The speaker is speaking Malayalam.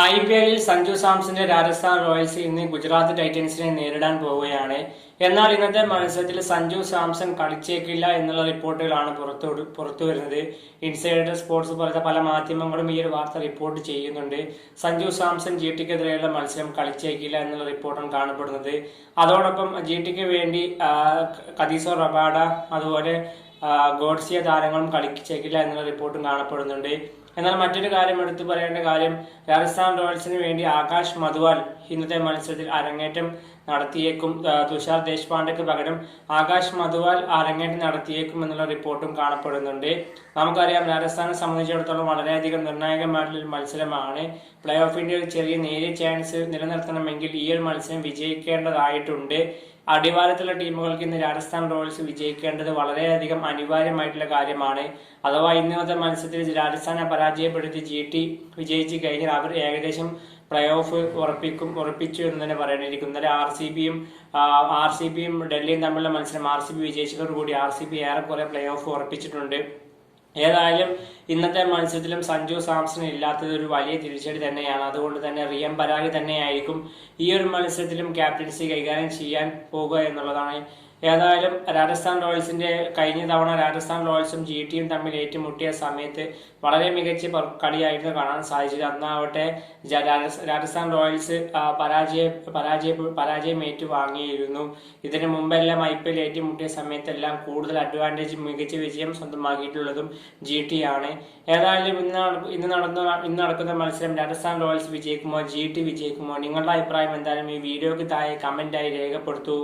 IPL സഞ്ജു സാംസന്റെ രാജസ്ഥാൻ റോയൽസ് ഇന്ന് ഗുജറാത്ത് ടൈറ്റൻസിനെ നേരിടാൻ പോവുകയാണ്. എന്നാൽ ഇന്നത്തെ മത്സരത്തിൽ സഞ്ജു സാംസൺ കളിച്ചേക്കില്ല എന്നുള്ള റിപ്പോർട്ടുകളാണ് പുറത്തുവരുന്നത്. ഇൻസൈഡർ സ്പോർട്സ് പോലത്തെ പല മാധ്യമങ്ങളും ഈ ഒരു വാർത്ത റിപ്പോർട്ട് ചെയ്യുന്നുണ്ട്. സഞ്ജു സാംസൺ GTക്കെതിരെയുള്ള മത്സരം കളിച്ചേക്കില്ല എന്നുള്ള റിപ്പോർട്ടാണ് കാണപ്പെടുന്നത്. അതോടൊപ്പം GTക്ക് വേണ്ടി കദീസോ റബാഡ അതുപോലെ ഗോഡ്സിയ താരങ്ങളും കളിച്ചേക്കില്ല എന്നുള്ള റിപ്പോർട്ടും കാണപ്പെടുന്നുണ്ട്. എന്നാൽ മറ്റൊരു കാര്യം എടുത്തു പറയേണ്ട കാര്യം, രാജസ്ഥാൻ റോയൽസിന് വേണ്ടി ആകാശ് മധുവാൽ ഇന്നത്തെ മത്സരത്തിൽ അരങ്ങേറ്റം നടത്തിയേക്കും. തുഷാർ ദേശ്പാണ്ഡെക്ക് പകരം ആകാശ് മധുവാൽ അരങ്ങേറ്റം നടത്തിയേക്കും എന്നുള്ള റിപ്പോർട്ടും കാണപ്പെടുന്നുണ്ട്. നമുക്കറിയാം, രാജസ്ഥാനെ സംബന്ധിച്ചിടത്തോളം വളരെയധികം നിർണായകമായിട്ടുള്ള മത്സരമാണ്. പ്ലേ ഓഫിന്റെ ഒരു ചെറിയ നേരിയ ചാൻസ് നിലനിർത്തണമെങ്കിൽ ഈ ഒരു മത്സരം വിജയിക്കേണ്ടതായിട്ടുണ്ട്. അടിവാരത്തുള്ള ടീമുകൾക്ക് ഇന്ന് രാജസ്ഥാൻ റോയൽസ് വിജയിക്കേണ്ടത് വളരെയധികം അനിവാര്യമായിട്ടുള്ള കാര്യമാണ്. അഥവാ ഇന്നത്തെ മത്സരത്തിൽ രാജസ്ഥാനെ പരാജയപ്പെടുത്തി GT വിജയിച്ചു കഴിഞ്ഞാൽ അവർ ഏകദേശം പ്ലേ ഓഫ് ഉറപ്പിച്ചു എന്ന് തന്നെ പറയേണ്ടിയിരിക്കും. ഇന്നലെ ആർ സി ബിയും ഡൽഹിയും തമ്മിലുള്ള മത്സരം RCB വിജയിച്ചതോടുകൂടി RCB ഏറെക്കുറെ പ്ലേ ഓഫ് ഉറപ്പിച്ചിട്ടുണ്ട്. ഏതായാലും ഇന്നത്തെ മത്സരത്തിലും സഞ്ജു സാംസൺ ഇല്ലാത്തത് ഒരു വലിയ തിരിച്ചടി തന്നെയാണ്. അതുകൊണ്ട് തന്നെ റിയം പരാഗ് തന്നെയായിരിക്കും ഈ ഒരു മത്സരത്തിലും ക്യാപ്റ്റൻസി കൈകാര്യം ചെയ്യാൻ പോകുക എന്നുള്ളതാണ്. ഏതായാലും രാജസ്ഥാൻ റോയൽസിന്റെ കഴിഞ്ഞ തവണ രാജസ്ഥാൻ റോയൽസും GTയും തമ്മിൽ ഏറ്റുമുട്ടിയ സമയത്ത് വളരെ മികച്ച കളിയായിരുന്നു കാണാൻ സാധിച്ചത്. അന്നാവട്ടെ രാജസ്ഥാൻ റോയൽസ് പരാജയം ഏറ്റുവാങ്ങിയിരുന്നു. ഇതിനു മുമ്പെല്ലാം IPL ഏറ്റുമുട്ടിയ സമയത്തെല്ലാം കൂടുതൽ അഡ്വാൻറ്റേജ് മികച്ച വിജയം സ്വന്തമാക്കിയിട്ടുള്ളതും GT ആണ്. ഏതായാലും ഇന്ന് നടക്കുന്ന മത്സരം രാജസ്ഥാൻ റോയൽസ് വിജയിക്കുമോ GT വിജയിക്കുമോ? നിങ്ങളുടെ അഭിപ്രായം എന്തായാലും ഈ വീഡിയോക്ക് താഴെ കമന്റായി രേഖപ്പെടുത്തൂ.